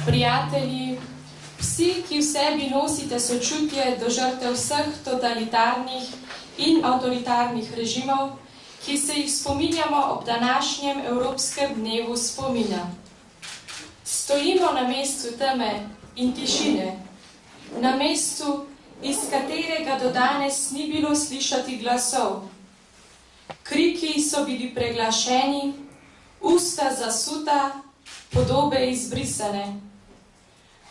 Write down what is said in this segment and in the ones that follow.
prijatelji, vsi, ki v sebi nosite sočutje do žrtev vseh totalitarnih in avtoritarnih režimov, ki se jih spominjamo ob današnjem Evropskem dnevu spomina. Stojimo na mestu teme in tišine, na mestu, iz katerega do danes ni bilo slišati glasov. Kriki so bili preglašeni, usta zasuta, podobe izbrisane.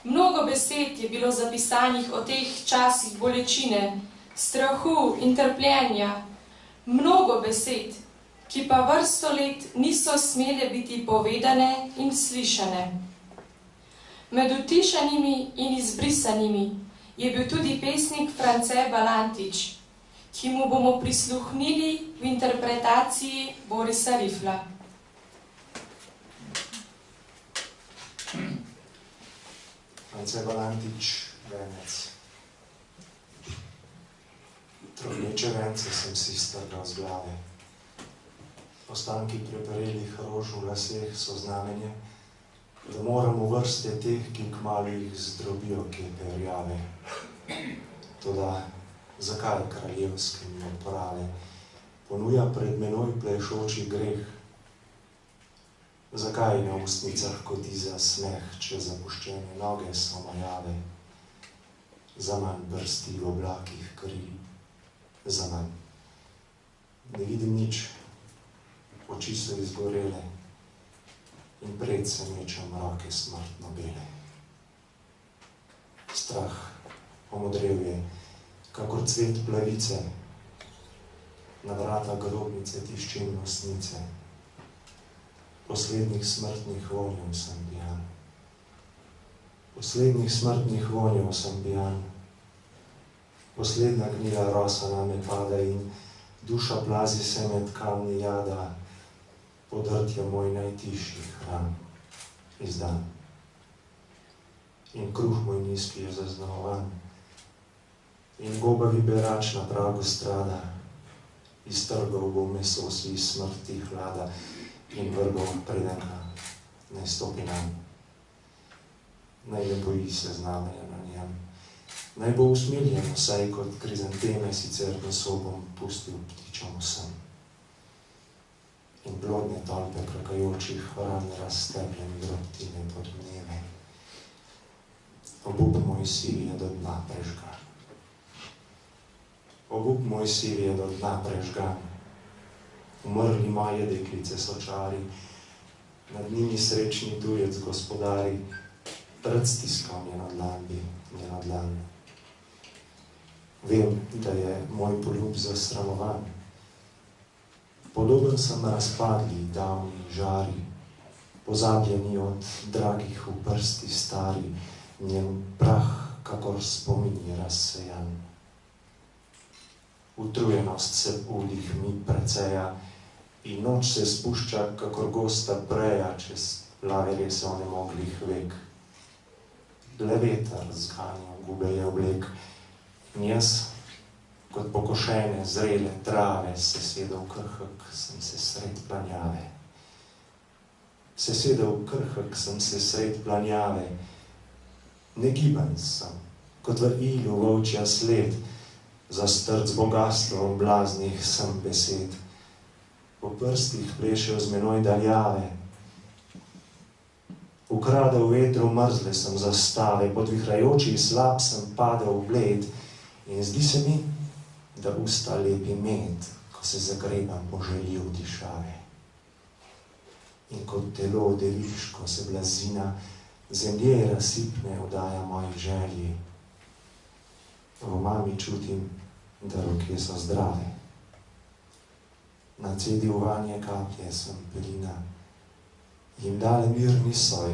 Mnogo besed je bilo zapisanih o teh časih bolečine, strahu in trpljenja, mnogo besed, ki pa vrsto let niso smele biti povedane in slišane. Med utišanimi in izbrisanimi je bil tudi pesnik France Balantič, ki mu bomo prisluhnili v interpretaciji Borisa Rifla. France Balantič, venec. Trohneče vence sem si strgal z glave. Ostanki preperelih rož v laseh so znamenje, da moram v vrste teh, ki kmalu jih zdrobijo kepe rjave. Toda zakaj kraljevske mi oprave ponuja pred menoj plešoči greh? Zakaj na ustnicah koti za smeh, če zapuščene noge so majave? Zaman brsti v oblakih kri, zaman. Ne vidim nič, oči so izgorele in pred se meča mrake smrtno bele. Strah omodrel je, kakor cvet plavice, na vrata grobnice tiščim nosnice. Poslednjih smrtnih vonjev sem pijan. Poslednjih smrtnih vonjev sem pijan. Poslednja gnila rosa name pada in duša plazi se med kamni jada, podrt je moj najtišji hran, izdan. In kruh moj nizki je zaznamovan, in gobavi berač na pragu strada, iztrgal bo meso si iz smrti hlada, in vrgel predenka, naj stopi nam. Naj ne boji se znamenja na njem. Naj bo usmiljen, vsaj kot krizanteme sicer meso bom pustil ptičom vsem. In blodne tolpe krakajočih ran raztepljen drobtine pod dneve. Obup moj siv je do dna prežgan. Obup moj siv je do dna prežgan. Umrli moje deklice sočari, nad njimi srečni tujec gospodari, pred stiskal njeno dlan. Vem, da je moj poljub zasramovan. Podoben sem razpadli, davni žari, pozabljeni od dragih v prsti stari, njen prah, kakor spomin je razsejan. Utrujenost se v udih mi preceja, in noč se spušča, kakor gosta preja, čez plave lese onemoglih vek. Le veter zganjal gube je oblek, in jaz, kot pokošene, zrele trave, sesedel krhek, sem se sred planjave. Sesedel krhek, sem se sred planjave. Negiben sem, kot v ilu volčja sled, zastrt z bogastvom blaznih sem besed. Po prstih plešejo z menoj daljave. Ukradel vetru mrzle sem zastave, pod vihrajoči slab sem padel v bled, in zdi se mi, da usta lepi med, ko se zagrebam po želji v dišave. In kot telo deviško se blazina zemlje razsipne odaja moji želji. V mami čutim, da roke so zdrave. Na cedi uvanje kaplje sem pelina, jim dale mirni soj,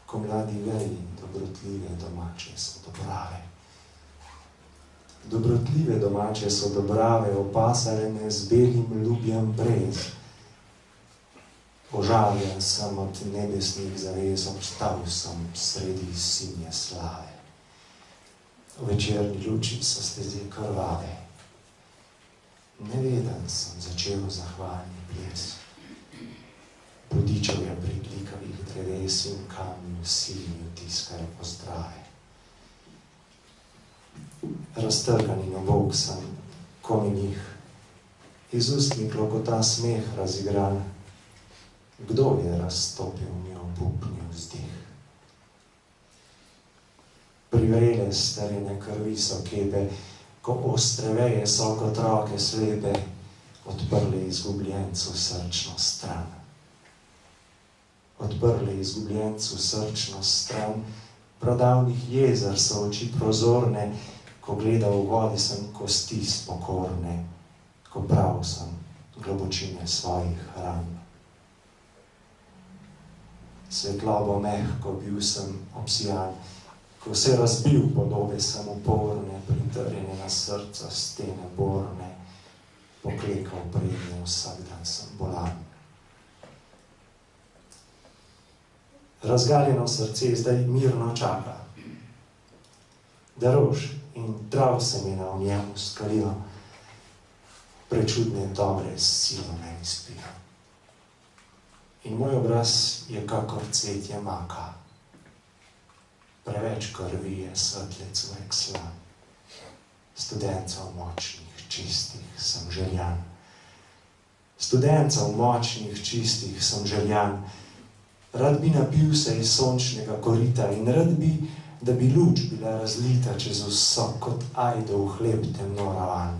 ko mladi veji dobrotljive domače so dobrave. Dobrotljive domače so dobrave, opasale me z belim ljubjem brez. Ožaljen sem od nebesnih zavez, obstal sem sredi sinje slave. V večerni luči so steze krvave. Neveden sem začel zahvalni ples. Bodičev je pri klikavih dreves in kamni vsi mi vtiskajo pozdrave. Raztrgan in obok sem, ko mi njih, iz ust mi klokota smeh razigran. Kdo je raztopil mi obupni vzdih? Privrele starine krvi so kepe, ko ostre veje so kot roke slepe, odprle izgubljencu srčno stran. Odprle izgubljencu srčno stran, pradavnih jezer so oči prozorne, ko gleda v vodi sem kosti spokorne, ko prav sem globočine svojih ran. Svetlobo mehko bil sem obsijan, ko se razbil podobe sem uporne, pritrjene na srca stene borne, poklekal prednje, vsak dan sem bolan. Razgaljeno srce zdaj mirno čaka, da rož in trav semena v njemu skalijo, prečudne dobre silo meni spijo. In moj obraz je kakor cvetje maka, preveč krvi je svetlec vek slan, studencev močnih, čistih sem željan. Studencev močnih, čistih sem željan, rad bi napil se iz sončnega korita in rad bi, da bi luč bila razlita čez vso, kot ajdov hleb temno ravan.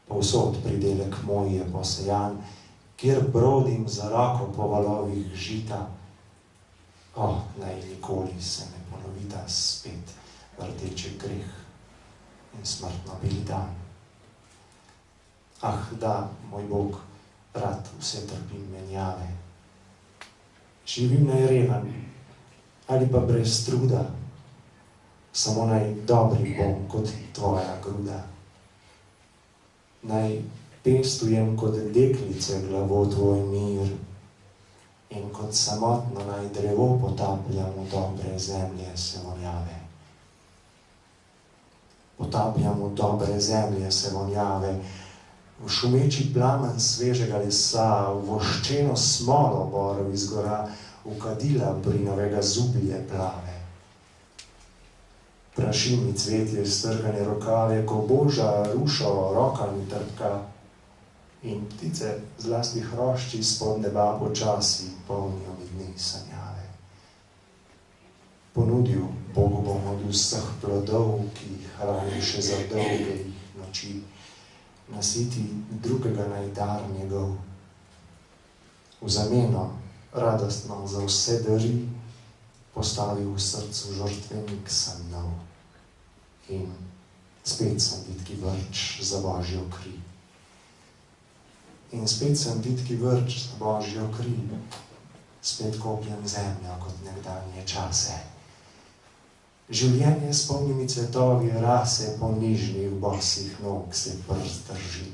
Povsod pridelek moj je posejan, kjer brodim za roko po valovih žita. Naj nikoli se ne ponovita spet vrteče greh in smrtno beli dan. Da, moj Bog, rad vse trpim menjave. Živim naj revan, ali pa brez truda, samo naj dobri bom kot tvoja gruda. Naj pestujem kot deklice glavo tvoj mir in kot samotno naj drevo potapljam v dobre zemlje sevonjave. Potapljam v dobre zemlje sevonjave, v šumeči plamen svežega lesa, v voščeno smolo borov iz gora, v kadila brinovega zublje plave. Praši mi cvetje strgane rokave, ko boža rušo roka mi trpka in ptice zlasti hrošči spod neba počasi polnijo mi dni sanjave. Ponudil Bogu bom od vseh plodov, ki jih hrani še za dolge noči, nasiti drugega naj dar njegov. V zameno radostno za vse dari postavil v srcu žrtvenik sem nov in spet sem vitki vrč za Božjo kri. In spet sem vitki vrč za Božjo kri, spet kopljem zemljo kot nekdanje čase. Življenje s polnimi cvetovi rase po nižnih bosih nog se prst drži.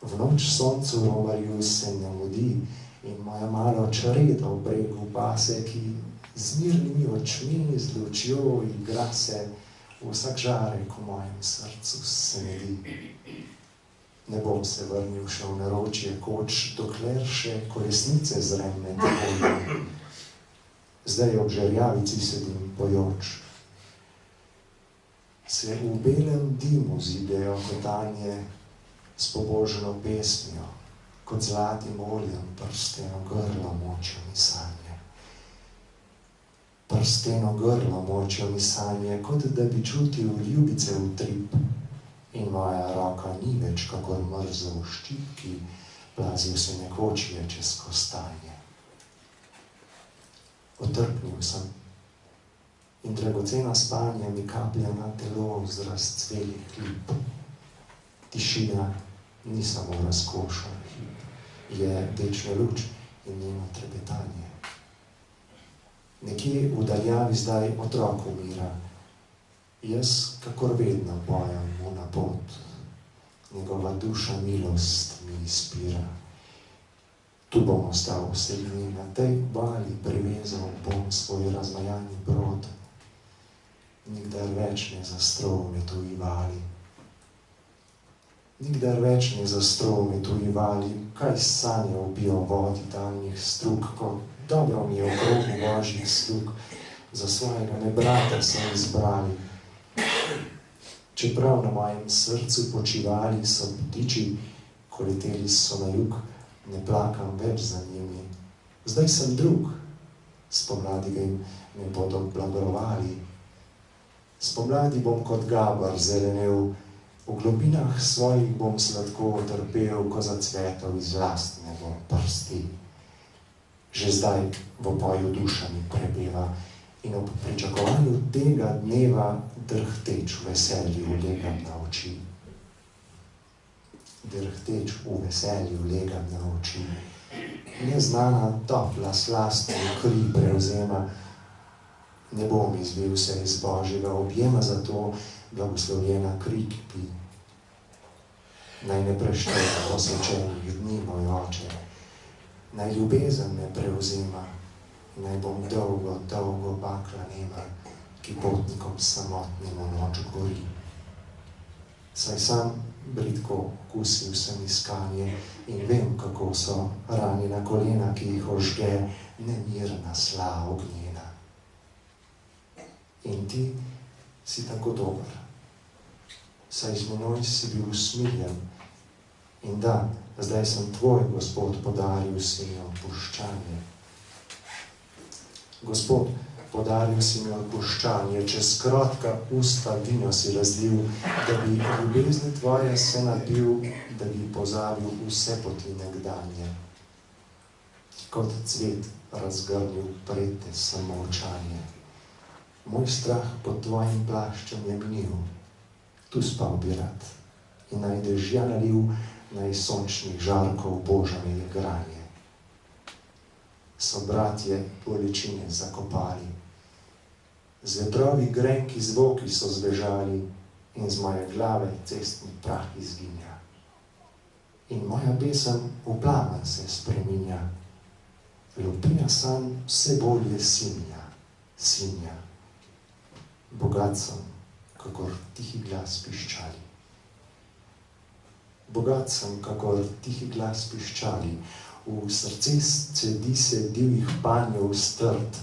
V noč soncu romarju se ne mudi in moja malo čreda v bregu pase, ki z mirnimi očmi, z lučjo igra se, vsak žarek v mojem srcu se medi. Ne bom se vrnil še v naročje koč, dokler še kolesnice zrem med poljem. Zdaj ob žerjavici sedim pojoč. Se v belem dimu zidejo kotanje s pobožno pesmijo, kot zlatim oljem prsteno grlo močijo mi sanje. Prsteno grlo močijo mi sanje, kot da bi čutil ljubice utrip in moja roka ni več kakor mrzel ščip, ki plazil se nekoč je čez kostanje. Otrpnil sem in dragocena spanja mi kaplja na telo z razcvelih lip. Tišina ni samo razkoša, je večna luč in njeno trepetanje. Nekje v daljavi zdaj otrok umira, jaz kakor vedno pojem mu na pot, njegova duša milost mi izpira. Tu bom ostal vse dni, na tej bali privezal bom svoj razmajani brod, nikdar več ne zastrov me tuji vali. Nikdar več ne zastromi tuji vali, kaj sanje ubijo vodi daljnih strug, ko dobro mi je v krogu božjih slug, za svojega me brata so izbrali. Čeprav na mojem srcu počivali so ptiči, ko leteli so na jug, ne plakam več za njimi. Zdaj sem drug, spomladi ga jim me bodo blagrovali. Spomladi bom kot gabar zelenel, v globinah svojih bom sladko trpel, ko zacvetov iz lastne bom prsti. Že zdaj v poju duša mi prebeva in ob pričakovanju tega dneva drhteč v veselju legam na oči. Drhteč v veselju legam na oči. Neznana topla slast mi kri prevzema, ne bom izbil se iz božjega objema, zato blagoslovljena kri kipi. Naj ne prešteva posvečenih dni, moj oče, naj ljubezen me prevzema, naj bom dolgo, dolgo bakla nema, ki potnikom samotnim v noč gori. Saj sam bridko kusil sem iskanje in vem, kako so ranjena kolena, ki jih ožge nemirna sla ognjena. In ti si tako dober, saj z menoj si bil usmiljen in da, zdaj sem tvoj, Gospod, podaril si mi odpuščanje. Gospod, podaril si mi odpuščanje, čez krotka usta vino si razlil, da bi ljubezni tvoje se napil, da bi pozabil vse poti nekdanje. Kot cvet razgrnil prete samolčanje. Moj strah pod tvojim plaščem je minil, tu spal bi rad in naj dežja nalil, naj sončnih žarkov Boža mi igranje. So bratje bolečine zakopali, z vetrovi grenki zvoki so zbežali in z moje glave cestni prah izginja. In moja pesem v plamen se spreminja, lupina sanj vse bolje sinja, sinja. Bogat sem, kakor tihi glas piščali. Bogat sem, kakor tihi glas piščali, v srce cedi se divjih panjev strt,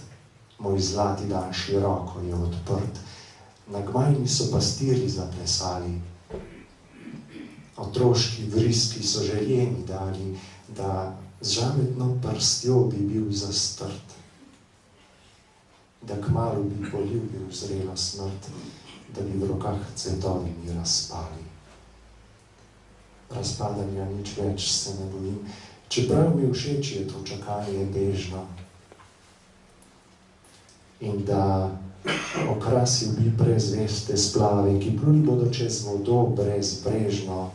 moj zlati dan široko je odprt, na gmajni so pastirji zaplesali, otroški vriski so željeni dali, da z žametno prstjo bi bil zastrt, da kmalu bi poljubil zrelo smrt, da bi v rokah cvetovi mi razpali. Razpadanja nič več se ne bojim, čeprav mi všeč je to čakanje bežno. In da okrasil bi prezveste splave, ki pluli bodo čez vodo brezbrežno,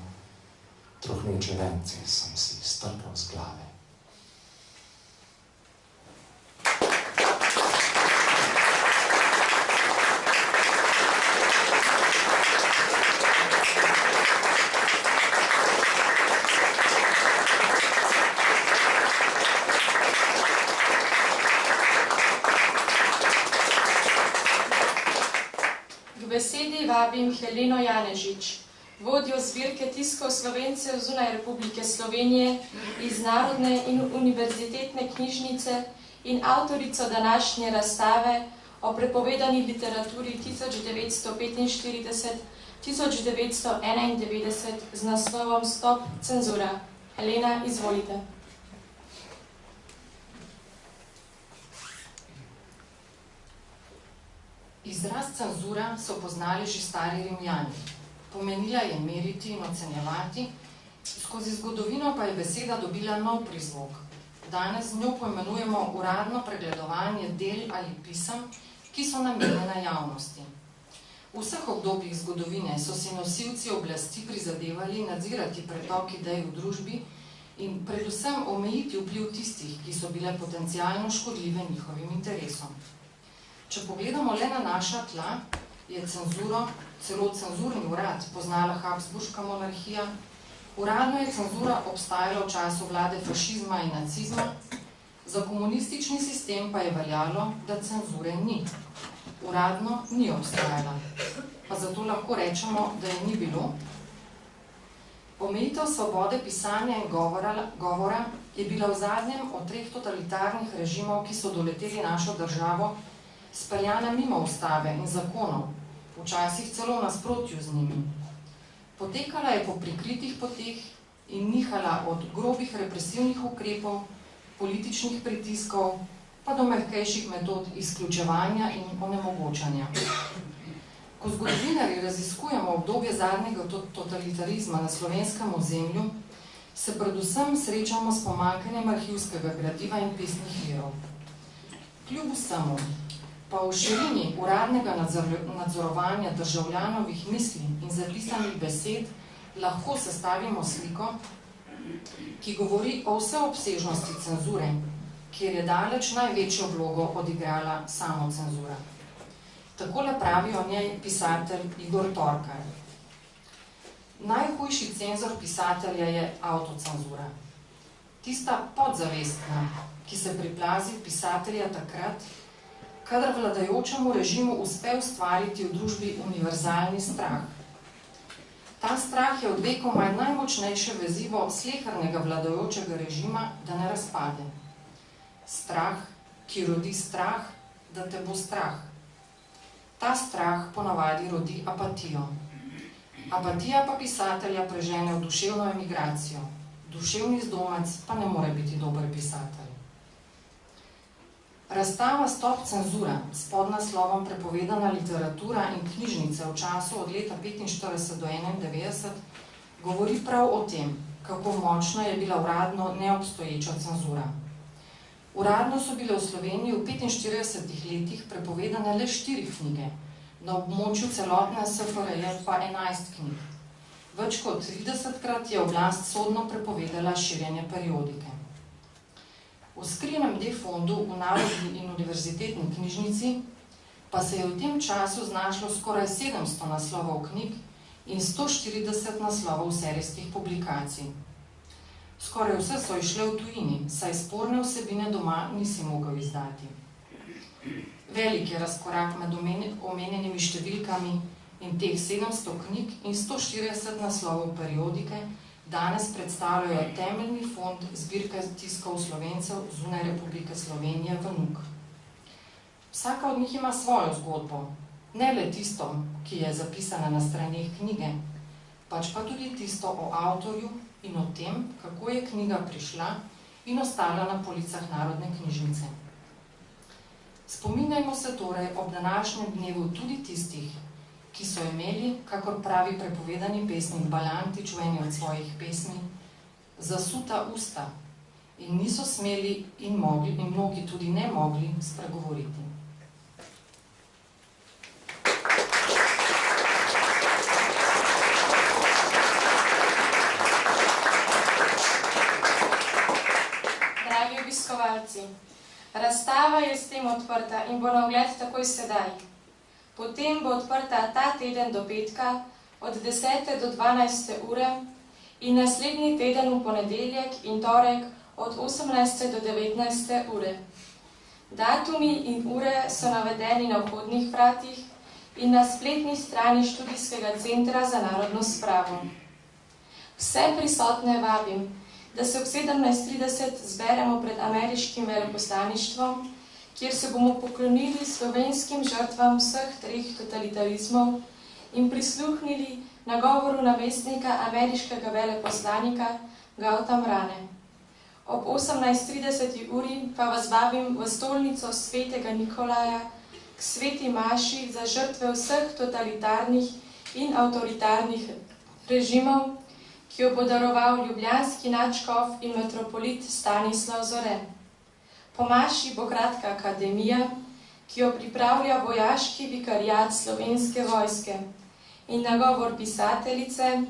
trohneče vence sem si strkal z glave. Besedi vabim Heleno Janežič, vodjo zbirke tiskov Slovencev zunaj Republike Slovenije iz Narodne in univerzitetne knjižnice in avtorico današnje razstave o prepovedani literaturi 1945-1991 z naslovom Stop cenzura. Helena, izvolite. Izraz cenzura so poznali že stari Rimljani. Pomenila je meriti in ocenjevati, skozi zgodovino pa je beseda dobila nov prizvok. Danes z njo poimenujemo uradno pregledovanje del ali pisem, ki so namenjena javnosti. V vseh obdobjih zgodovine so si nosilci oblasti prizadevali nadzirati pretok idej v družbi in predvsem omejiti vpliv tistih, ki so bile potencialno škodljive njihovim interesom. Če pogledamo le na naša tla, je cenzuro, celo cenzurni urad, poznala Habsburška monarhija. Uradno je cenzura obstajala v času vlade fašizma in nacizma, za komunistični sistem pa je veljalo, da cenzure ni. Uradno ni obstajala, pa zato lahko rečemo, da je ni bilo. Omejitev svobode pisanja in govora je bila v zadnjem od 3 totalitarnih režimov, ki so doleteli našo državo, speljana mimo ustave in zakonov, včasih celo v nasprotju z njimi. Potekala je po prikritih poteh in nihala od grobih represivnih ukrepov, političnih pritiskov, pa do mehkejših metod izključevanja in onemogočanja. Ko zgodovinarji raziskujemo obdobje zadnjega totalitarizma na slovenskem ozemlju, se predvsem srečamo s pomanjkanjem arhivskega gradiva in pisnih virov. Kljub vsemu, pa v širini uradnega nadzorovanja državljanovih misli in zapisanih besed lahko sestavimo sliko, ki govori o vseobsežnosti cenzure, kjer je daleč največjo vlogo odigrala samocenzura. Takole pravi o njej pisatelj Igor Torkar. Najhujši cenzor pisatelja je avtocenzura. Tista podzavestna, ki se priplazi pisatelja takrat, kadar vladajočemu režimu uspe ustvariti v družbi univerzalni strah. Ta strah je od vekomaj najmočnejše vezivo slehernega vladajočega režima, da ne razpade. Strah, ki rodi strah, da te bo strah. Ta strah ponavadi rodi apatijo. Apatija pa pisatelja prežene v duševno emigracijo. Duševni zdomec pa ne more biti dober pisatelj. Razstava Stop cenzura s podnaslovom Prepovedana literatura in knjižnice v času od leta 1945 do 1991 govori prav o tem, kako močna je bila uradno neobstoječa cenzura. Uradno so bile v Sloveniji v 45 letih prepovedane le 4 knjige, na območju celotne SFRJ pa 11 knjig. Več kot 30-krat je oblast sodno prepovedala širjenje periodike. V skrivnem D-fondu v Narodni in univerzitetni knjižnici pa se je v tem času znašlo skoraj 700 naslovov knjig in 140 naslovov serijskih publikacij. Skoraj vse so išle v tujini, saj sporne vsebine doma nisi mogel izdati. Velik je razkorak med omenjenimi številkami in teh 700 knjig in 140 naslovov periodike danes predstavljajo temeljni fond zbirke tiskov Slovencev zunaj Republike Slovenije v NUK. Vsaka od njih ima svojo zgodbo, ne le tisto, ki je zapisana na straneh knjige, pač pa tudi tisto o avtorju in o tem, kako je knjiga prišla in ostala na policah Narodne knjižnice. Spominjajmo se torej ob današnjem dnevu tudi tistih, ki so imeli, kakor pravi prepovedani pesnik Balantič v eni od svojih pesmi, zasuta usta in niso smeli in mogli, in mnogi tudi ne mogli spregovoriti. Dragi obiskovalci, razstava je s tem odprta in bo na ogled takoj sedaj. Potem bo odprta ta teden do petka od 10. do 12. ure in naslednji teden v ponedeljek in torek od 18. do 19. ure. Datumi in ure so navedeni na vhodnih vratih in na spletni strani Študijskega centra za narodno spravo. Vse prisotne vabim, da se ob 17:30 zberemo pred ameriškim veleposlaništvom, kjer se bomo poklonili slovenskim žrtvam vseh 3 totalitarizmov in prisluhnili nagovoru namestnika ameriškega veleposlanika Gautam Rane. Ob 18:30 uri pa vas vabim v stolnico svetega Nikolaja k sveti maši za žrtve vseh totalitarnih in avtoritarnih režimov, ki jo bo daroval ljubljanski nadškof in metropolit Stanislav Zore. Po maši bo kratka akademija, ki jo pripravlja vojaški vikariat Slovenske vojske in nagovor pisateljice,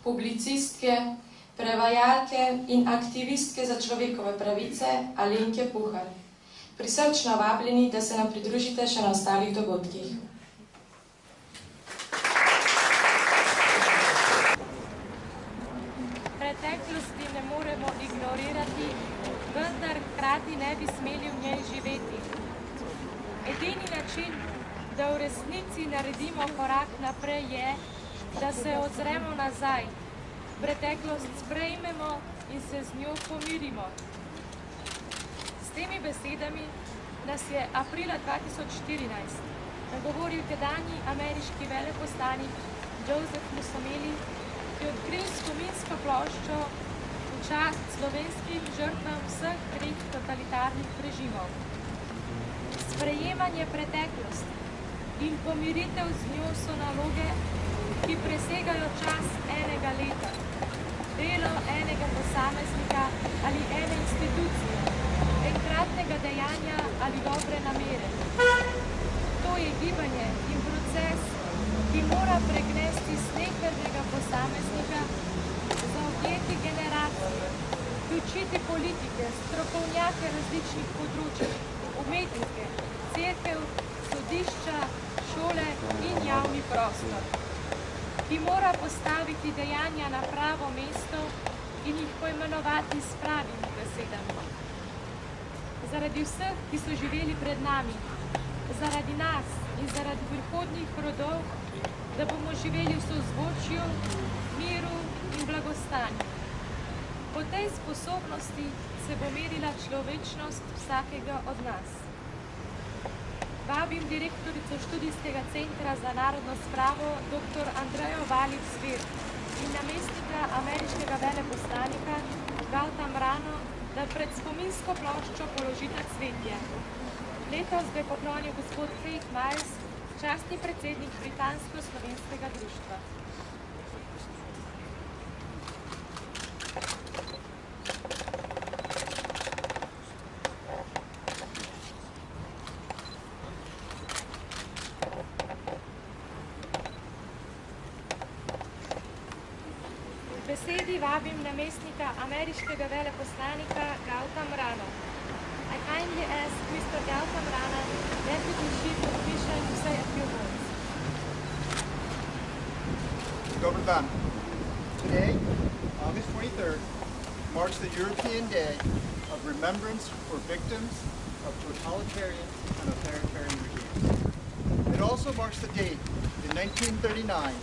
publicistke, prevajalke in aktivistke za človekove pravice Alenke Puhar. Prisrčno vabljeni, da se nam pridružite še na ostalih dogodkih. Preteklosti ne moremo ignorirati, vendar hkrati ne bi smeli v njej živeti. Edini način, da v resnici naredimo korak naprej je, da se ozremo nazaj, preteklost sprejmemo in se z njo pomirimo. S temi besedami nas je aprila 2014 nagovoril tedanji ameriški veleposlanik Joseph Musomeli, ki je odkril spominsko ploščo v čast slovenskim žrtvam vseh 3 totalitarnih režimov. Sprejemanje preteklosti in pomiritev z njo so naloge, ki presegajo čas enega leta, delo enega posameznika ali ene institucije, enkratnega dejanja ali dobre namere. To je gibanje in proces, ki mora pregnesti slehnega posameznika, zaobjeti generacije, vključiti politike, strokovnjake različnih področij, umetnike, cerkev, sodišča, šole in javni prostor, ki mora postaviti dejanja na pravo mesto in jih poimenovati s pravimi besedami. Zaradi vseh, ki so živeli pred nami, zaradi nas in zaradi prihodnjih rodov, da bomo živeli v sozvočju, miru in blagostanju. Po tej sposobnosti se bo merila človečnost vsakega od nas. Vabim direktorico študijskega centra za narodno spravo dr. Andrejo Valič-Zver in namestnika ameriškega veleposlanika Galta Mrano, da pred spominsko ploščo položita cvetje. Letos ga je poklonil gospod Craig Miles, častni predsednik Britansko-slovenskega društva. Besedi vabim namestnika ameriškega veleposlanika Galta Mrano. I kindly ask Mr. Galta Mrano, Deputy Chief of Mission, to say a few words. Dobar dan. Today, August 23rd, marks the European Day of Remembrance for Victims of Totalitarian and Authoritarian Regimes. It also marks the date in 1939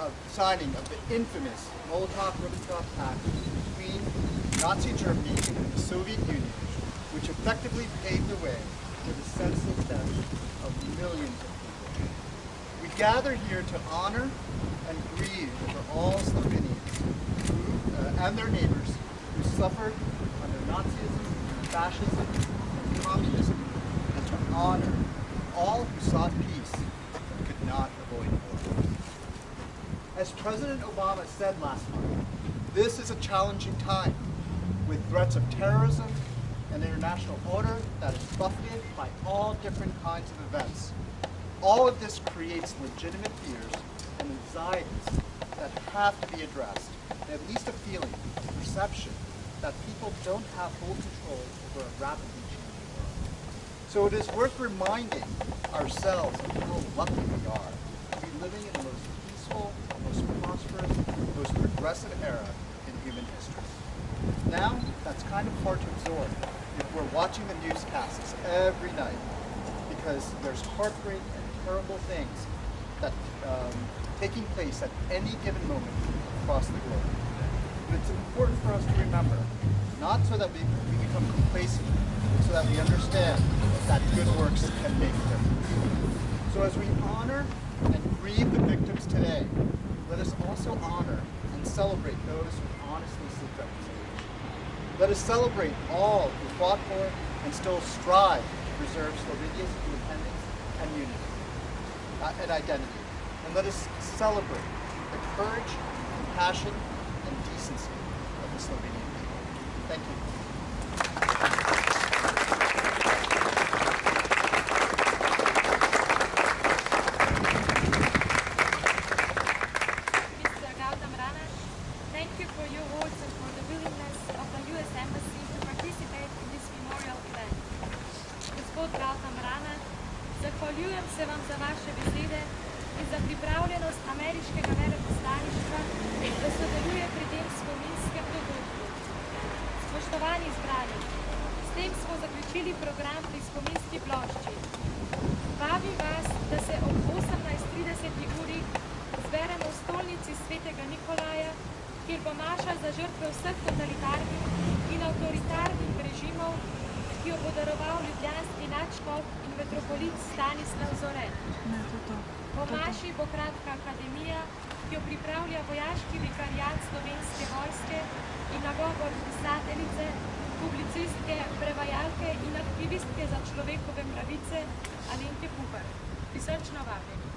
of signing of the infamous Molotov-Ribbentrop Pact between Nazi Germany and the Soviet Union, which effectively paved the way for the senseless death of millions of people. We gather here to honor and grieve over all Slovenians and their neighbors who suffered under Nazism, fascism, and communism, and to honor all who sought peace but could not avoid war. As President Obama said last month, this is a challenging time with threats of terrorism and international order that is buffeted by all different kinds of events. All of this creates legitimate fears and anxieties that have to be addressed, and at least a feeling, a perception, that people don't have full control over a rapidly changing world. So it is worth reminding ourselves of how lucky we are to be living in the most peaceful, most prosperous, most progressive era in human history. Now, that's kind of hard to absorb if we're watching the newscasts every night, because there's heartbreak and terrible things that taking place at any given moment across the globe. But it's important for us to remember, not so that we become complacent, but so that we understand that good works can make a difference. So as we honor and grieve the victims today, let us also honor and celebrate those who honestly seek reconciliation. Let us celebrate all who fought for and still strive to preserve Slovenia's independence and unity and identity. And let us celebrate the courage, compassion, and decency of the Slovenian people. Thank you. Mr. Galta Mrano, thank you for your words and for the willingness of the U.S. Embassy to participate in this memorial event. Gospod Galta Mrano, zahvaljujem se vam za vaše besede in za pripravljenost ameriškega veleposlaništva, da sodeluje pri tem spominskem dogodku. Spoštovani zbrani, s tem smo zaključili program pri spominski plošči. Vabim vas, da se ob 18:30 uri zberemo v stolnici Svetega Nikolaja, kjer bo maša za žrtve vseh totalitarnih in avtoritarnih režimov, ki jo bo daroval ljubljanski nadškof in metropolit Stanislav Zore. Po maši bo kratka akademija, ki jo pripravlja vojaški vikariat Slovenske vojske in nagovor pisateljice, publicistke, prevajalke in aktivistke za človekove pravice Alenke Pupar. Prisrčno vabljeni.